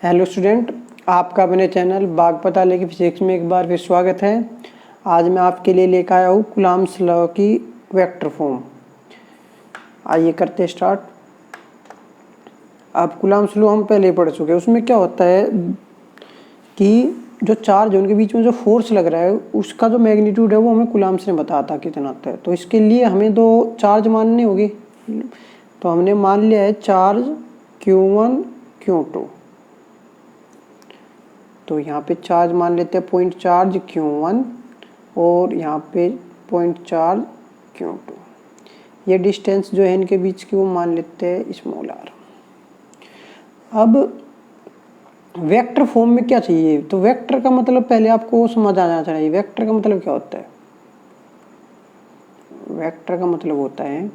Hello student, आपका अपने channel बाग पताले की फिजिक्स में एक बार फिर स्वागत है। आज मैं आपके लिए लेकर आया हूँ कूलॉम्स लॉ की वेक्टर फॉर्म। आइए करते स्टार्ट। अब कूलॉम्स लॉ हम पहले पढ़ चुके हैं। उसमें क्या होता है कि जो चार्ज है उनके बीच में जो फोर्स लग रहा है उसका जो मैग्नीट्यूड है वो हमें कूलॉम्स ने बताता कितना आता है। तो इसके लिए हमें दो चार्ज मानने होंगे। तो हमने मान लिया है चार्ज Q1 Q2। तो यहाँ पे चार्ज मान लेते हैं पॉइंट चार्ज Q1 और यहाँ पे पॉइंट चार्ज Q2। ये डिस्टेंस जो है इनके बीच की वो मान लेते हैं स्मॉल r। अब वेक्टर फॉर्म में क्या चाहिए, तो वेक्टर का मतलब पहले आपको समझ आना चाहिए। वेक्टर का मतलब क्या होता है? वेक्टर का मतलब होता है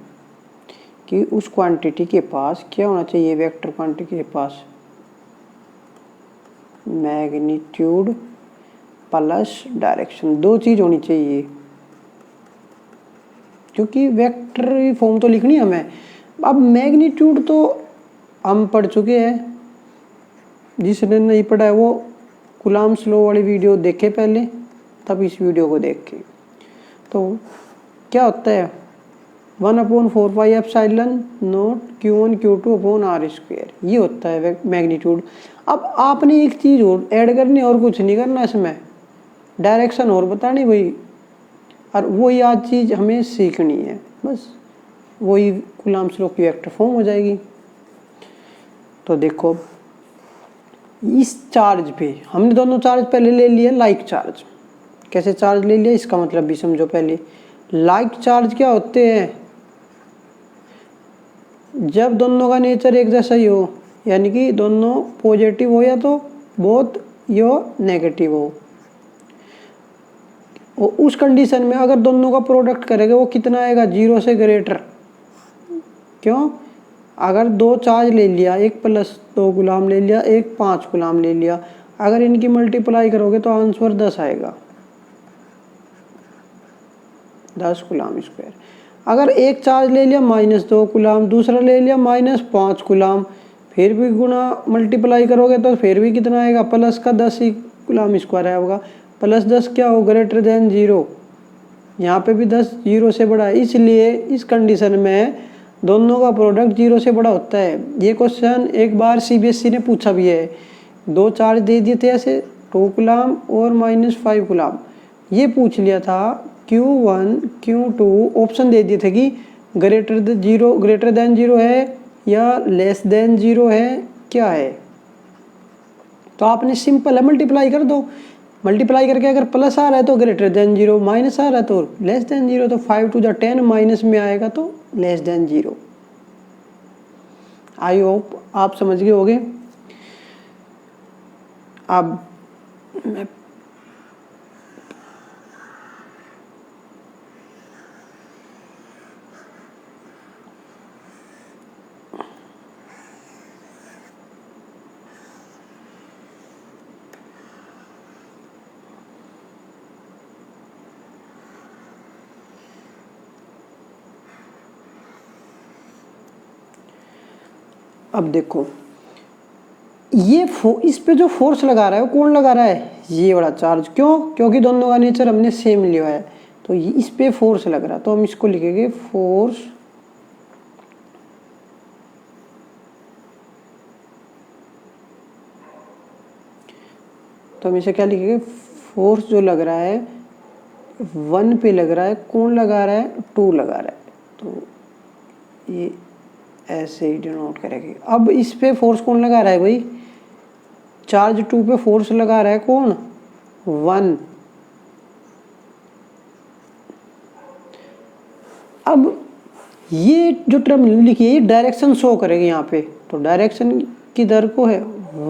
कि उस क्वांटिटी के पास क्या होना चाहिए। वेक्टर क्वांटिटी के पास मैग्नीट्यूड प्लस डायरेक्शन, दो चीज होनी चाहिए, क्योंकि वेक्टर फॉर्म तो लिखनी है हमें। अब मैग्नीट्यूड तो हम पढ़ चुके हैं, जिसने नहीं पढ़ा है वो कूलॉम्स लॉ वाली वीडियो देखे पहले, तब इस वीडियो को देख के। तो क्या होता है 1/4πε0 Q1 Q2/r², ये होता है मैग्नीट्यूड। अब आपने एक चीज और ऐड करनी और कुछ नहीं करना इसमें, डायरेक्शन और बतानी भाई, और वही आज चीज हमें सीखनी है, बस वही कूलॉम्स लॉ की वेक्टर फॉर्म हो जाएगी। तो देखो इस चार्ज पे हमने दोनों चार्ज पहले ले लिए लाइक चार्ज। कैसे चार्ज ले लिया इसका मतलब भी समझो पहले। लाइक चार्ज क्या होते हैं? जब दोनों का नेचर एक जैसा ही हो, यानी कि दोनों पॉजिटिव हो या तो बहुत यो नेगेटिव हो, और उस कंडीशन में अगर दोनों का प्रोडक्ट करेगा वो कितना आएगा? 0 से ग्रेटर। क्यों? अगर दो चार्ज ले लिया, एक +2 कूलॉम ले लिया, एक 5 कूलॉम ले लिया, अगर इनकी मल्टीप्लाई करोगे तो आंसर 10 आएगा, 10 कूलॉम स्क्वायर। अगर एक चार्ज ले लिया -2 कूलॉम, दूसरा ले लिया -5 कूलॉम, फिर भी गुना मल्टीप्लाई करोगे तो फिर भी कितना आएगा? प्लस का 10 ही कूलॉम स्क्वायर आएगा। +10 क्या हो? Greater than 0। यहाँ पे भी 10 0 से बड़ा है, इसलिए इस कंडीशन में दोनों का प्रोडक्ट 0 से बड़ा होता है। ये क्वेश्चन एक बार CBSE ने पूछा भी है। दो चार्ज दे दिए थे ऐसे, 2 कूलॉम और -5 कूलॉम, ये पूछ लिया था Q1 Q2, ऑप्शन दे दिए थे कि ग्रेटर देन 0 है या लेस देन 0 है, क्या है। तो आपने सिंपल है मल्टीप्लाई कर दो। मल्टीप्लाई करके अगर प्लस आ रहा है तो ग्रेटर देन 0, माइनस आ रहा है तो लेस देन 0। तो 5 to the 10 माइनस में आएगा तो लेस देन 0। आई होप आप समझ गए होंगे। अब मैं अब देखो ये इस पे जो फोर्स लगा रहा है वो कौन लगा रहा है? ये वाला चार्ज। क्यों? क्योंकि दोनों का नेचर हमने सेम लिया है, तो इस पे फोर्स लग रहा है। तो हम इसको लिखेंगे फोर्स तो हम इसे क्या लिखेंगे? फोर्स जो लग रहा है 1 पे लग रहा है, कौन लगा रहा है? 2 लगा रहा है, तो ये ऐसे ही डिनोट करेंगे। अब इस पे फोर्स कौन लगा रहा है भाई? चार्ज 2 पे फोर्स लगा रहा है कौन? 1। अब ये जो टर्म लिखी है ये डायरेक्शन शो करेगी यहाँ पे। तो डायरेक्शन किधर को है?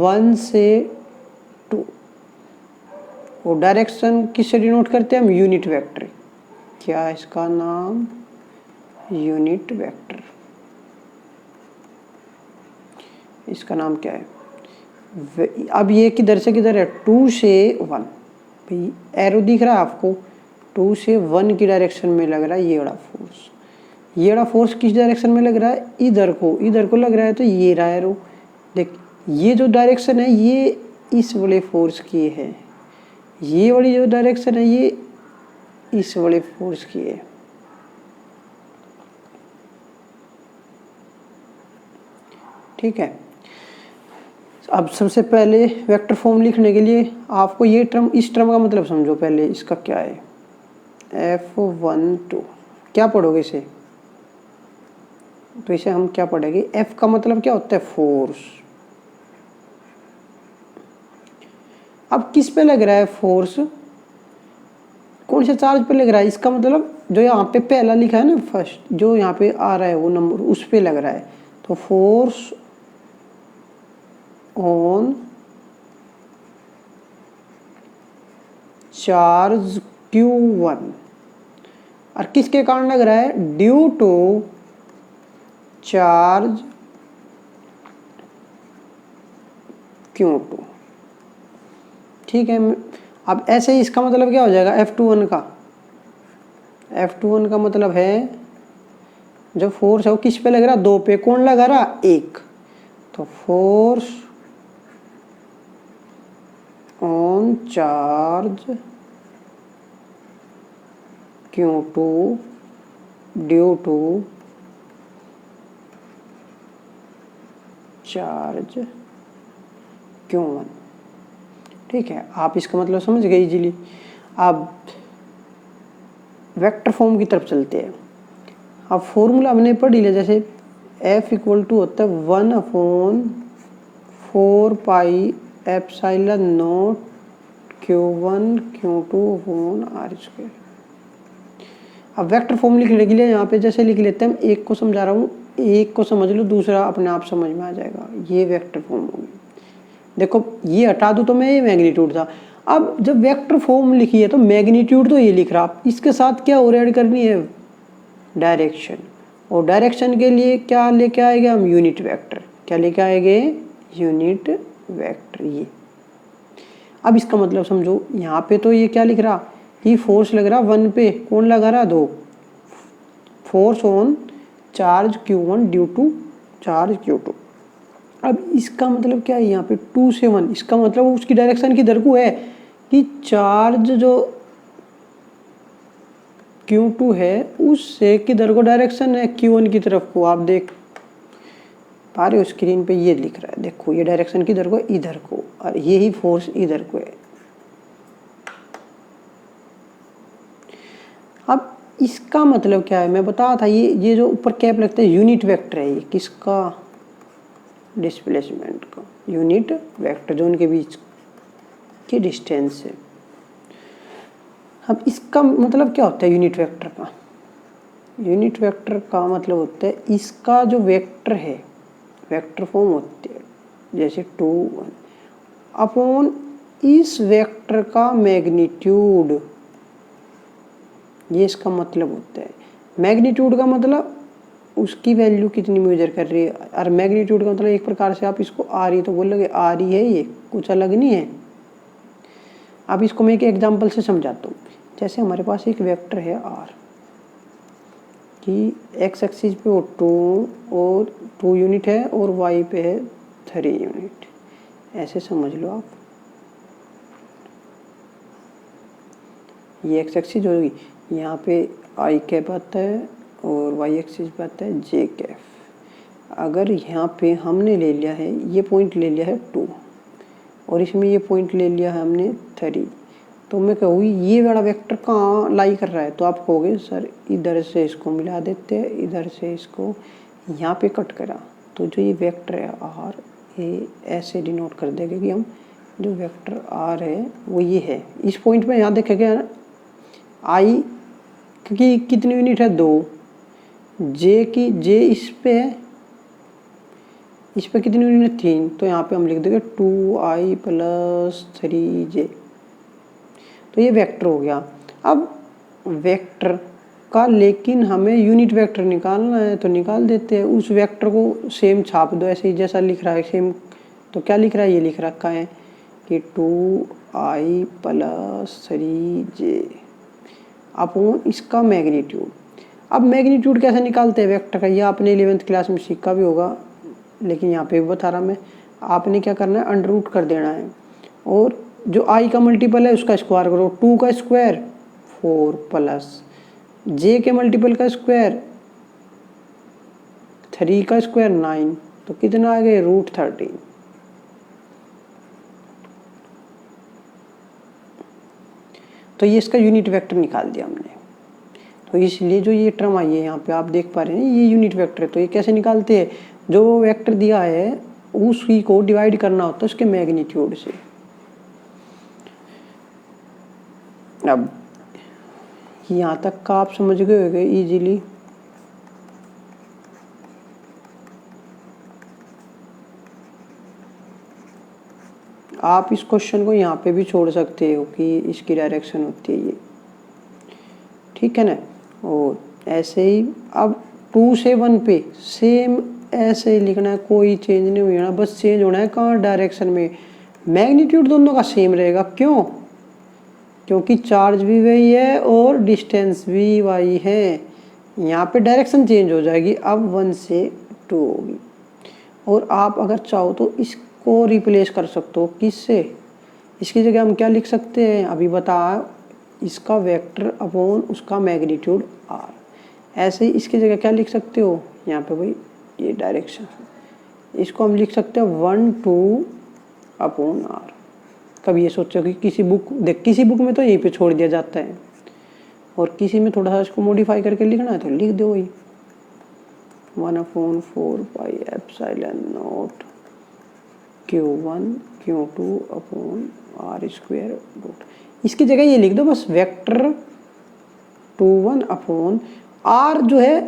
1 से 2। और डायरेक्शन किससे डिनोट करते हैं हम? Unit vector. क्या है इसका नाम? Unit vector. इसका नाम क्या है? अब ये किधर से किधर है? 2 से 1। भाई एरो दिख रहा है आपको? 2 से 1 की डायरेक्शन में लग रहा है ये वाला फोर्स। ये वाला फोर्स किस डायरेक्शन में लग रहा है? इधर को लग रहा है, तो ये रहा एरो। देख ये जो डायरेक्शन है ये इस वाले फोर्स की है, ये वाली जो डायरेक्शन है ये इस वाले फोर्स की है। ठीक है, अब सबसे पहले वेक्टर फॉर्म लिखने के लिए आपको ये टर्म, इस टर्म का मतलब समझो पहले, इसका क्या है। F12 क्या पढ़ोगे इसे, तो इसे हम क्या पढ़ेंगे, F का मतलब क्या होता है, फोर्स। अब किस पे लग रहा है फोर्स, कौन से चार्ज पे लग रहा है, इसका मतलब जो यहाँ पे पहला लिखा है ना, फर्स्ट जो यहाँ पे आ रहा है वो नंबर, उस पे लग रहा है। तो फोर्स ऑन चार्ज Q1, और किसके कारण लग रहा है, ड्यू टू चार्ज Q2। ठीक है, अब ऐसे ही इसका मतलब क्या हो जाएगा, F21 का, F21 का मतलब है जो फोर्स है वो किस पे लग रहा, दो पे, कौन लगा रहा, एक। तो force on charge Q2 due to charge Q1। ठीक है, आप इसका मतलब समझ गए इजीली। अब वेक्टर फॉर्म की तरफ चलते हैं। अब फॉर्मूला हमने पढ़ लिया, जैसे F इक्वल टू होता है 1/4πε0 Q1 Q2 R²। अब वेक्टर फॉर्म लिखने के लिए यहाँ पे जैसे लिख लेते हैं, हम एक को समझा रहा हूँ, एक को समझ लो, दूसरा अपने आप समझ में आ जाएगा। ये वेक्टर फॉर्म होगी, देखो ये हटा दूँ तो मैं ये मैग्नीट्यूड था। अब जब वेक्टर फॉर्म लिखी है तो मैग्नीट्यूड तो ये लिख रहा, इसके साथ क्या और ऐड करनी है, डायरेक्शन। और डायरेक्शन के लिए क्या लेके आएंगे हम, यूनिट वेक्टर। क्या लेके आएंगे, यूनिट वेक्टर। ये अब इसका मतलब समझो, यहाँ पे तो ये क्या लिख रहा, ये फोर्स लग रहा 1 पे, कौन लगा रहा, 2, force on charge Q1 due to charge Q2। अब इसका मतलब क्या है, यहाँ पे 2 से 1, इसका मतलब उसकी डायरेक्शन किधर को है, कि चार्ज जो Q2 है उससे किधर को डायरेक्शन है, Q1 की तरफ को। आप देख पा रहे हो स्क्रीन पे, ये लिख रहा है, देखो ये डायरेक्शन किधर को, इधर को, और यही फोर्स इधर को है। अब इसका मतलब क्या है, मैं बता था, ये जो ऊपर कैप लगता है यूनिट वेक्टर है, ये किसका, डिस्प्लेसमेंट का यूनिट वेक्टर, जो उनके बीच की डिस्टेंस है। अब इसका मतलब क्या होता है यूनिट वेक्टर का, यूनिट वेक्टर का मतलब होता है इसका जो वेक्टर है, वेक्टर फॉर्म होती है जैसे 2 1 अपॉन इस वेक्टर का मैग्नीट्यूड, ये इसका मतलब होता है। मैग्नीट्यूड का मतलब उसकी वैल्यू कितनी मेजर कर रही है, और मैग्नीट्यूड का मतलब एक प्रकार से आप इसको आर ही तो बोलोगे, आर ही है, ये कुछ अलग नहीं है। अब इसको मैं एक एग्जांपल से समझाता हूँ। जैसे हमारे पास एक वेक्टर है आर, कि एक्स एक्सिस पे वो 2 यूनिट है और वाई पे है 3 यूनिट, ऐसे समझ लो आप। ये एक्स एक्सिस होगी, यहाँ पे आई कैप आता है और वाई एक्सिस पे आता है जे कैप। अगर यहाँ पे हमने ले लिया है, ये पॉइंट ले लिया है 2 और इसमें ये पॉइंट ले लिया है हमने 3, तो मैं कहूँगी ये वाला वेक्टर कहाँ लाई कर रहा है, तो आप कहोगे सर इधर से इसको मिला देते हैं, इधर से इसको यहाँ पे कट करा, तो जो ये वेक्टर है आर, ये ऐसे डिनोट कर देंगे कि हम जो वेक्टर आर है वो ये है। इस पॉइंट में यहाँ देखेंगे आई क्योंकि कितनी यूनिट है, 2, जे की जे इस पे है, इस पे कितनी यूनिट है, 3, तो यहाँ पे हम लिख देंगे 2i + 3j, तो ये वेक्टर हो गया। अब वेक्टर का लेकिन हमें यूनिट वेक्टर निकालना है, तो निकाल देते हैं। उस वेक्टर को सेम छाप दो, ऐसे ही जैसा लिख रहा है सेम। तो क्या लिख रहा है, ये लिख रखा है कि 2i + 3j अपॉन इसका मैग्नीट्यूड। अब मैग्नीट्यूड कैसे निकालते हैं वेक्टर का, ये आपने 11th क्लास में सीखा भी होगा, लेकिन यहाँ पे भी बता रहा मैं। आपने क्या करना है, अंडर रूट कर देना है। और जो आई का मल्टीपल है उसका स्क्वायर करो, 2 का स्क्वायर 4 प्लस जे के मल्टीपल का स्क्वायर 3 का स्क्वायर 9, तो कितना आ गया, √13। तो ये इसका यूनिट वेक्टर निकाल दिया हमने। तो इसलिए जो ये टर्म आई है यहाँ पे आप देख पा रहे हैं ये यूनिट वेक्टर है। तो ये कैसे निकालते हैं, जो वेक्टर दिया है उसी को डिवाइड करना होता है उसके मैग्नीट्यूड से। अब यहाँ तक का आप समझ गए होंगे इजीली। आप इस क्वेश्चन को यहाँ पे भी छोड़ सकते हो कि इसकी डायरेक्शन होती है ये, ठीक है ना। और ऐसे ही अब 2 से 1 पे सेम ऐसे ही लिखना है, कोई चेंज नहीं होना, बस चेंज होना है कहाँ, डायरेक्शन में। मैग्नीट्यूड दोनों का सेम रहेगा, क्यों, क्योंकि चार्ज भी वही है और डिस्टेंस भी वही है। यहाँ पे डायरेक्शन चेंज हो जाएगी, अब 1 से 2 होगी। और आप अगर चाहो तो इसको रिप्लेस कर सकते हो, किससे, इसकी जगह हम क्या लिख सकते हैं, अभी बता, इसका वेक्टर अपॉन उसका मैग्नीट्यूड आर। ऐसे ही इसकी जगह क्या लिख सकते हो, यहाँ पे भाई ये डायरेक्शन, इसको हम लिख सकते हैं 1 2 अपॉन आर। कभी ये सोचो कि किसी बुक में तो यहीं पे छोड़ दिया जाता है, और किसी में थोड़ा सा इसको मॉडिफाई करके लिखना है तो लिख दो वही 1/4 pi epsilon nought Q1 Q2 upon R square root. इसकी जगह ये लिख दो बस वेक्टर 21 अपॉन आर जो है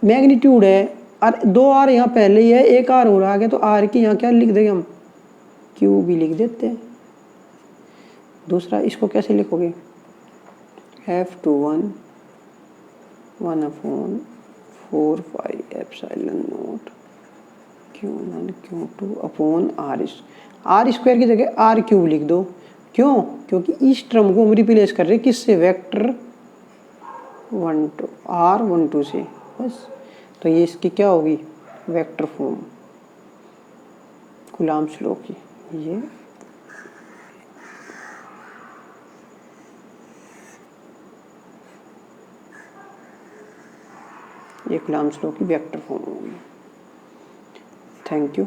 मैग्नीट्यूड है, और 2 आर यहाँ पहले ही है, 1 आर हो रहा है, तो आर की यहाँ क्या लिख देंगे हम, क्यू भी लिख देते हैं। दूसरा इसको कैसे लिखोगे, F21 1/4 pi epsilon nought Q1 Q2 upon R square की जगह आर क्यूब लिख दो। क्यों, क्योंकि इस टर्म को हम रिप्लेस कर रहे हैं किससे, वेक्टर 12 से, बस। तो ये इसकी क्या होगी, वेक्टर फॉर्म कूलम्ब्स लॉ की। ये कूलम्ब्स लॉ की वेक्टर फॉर्म होगी। Thank you.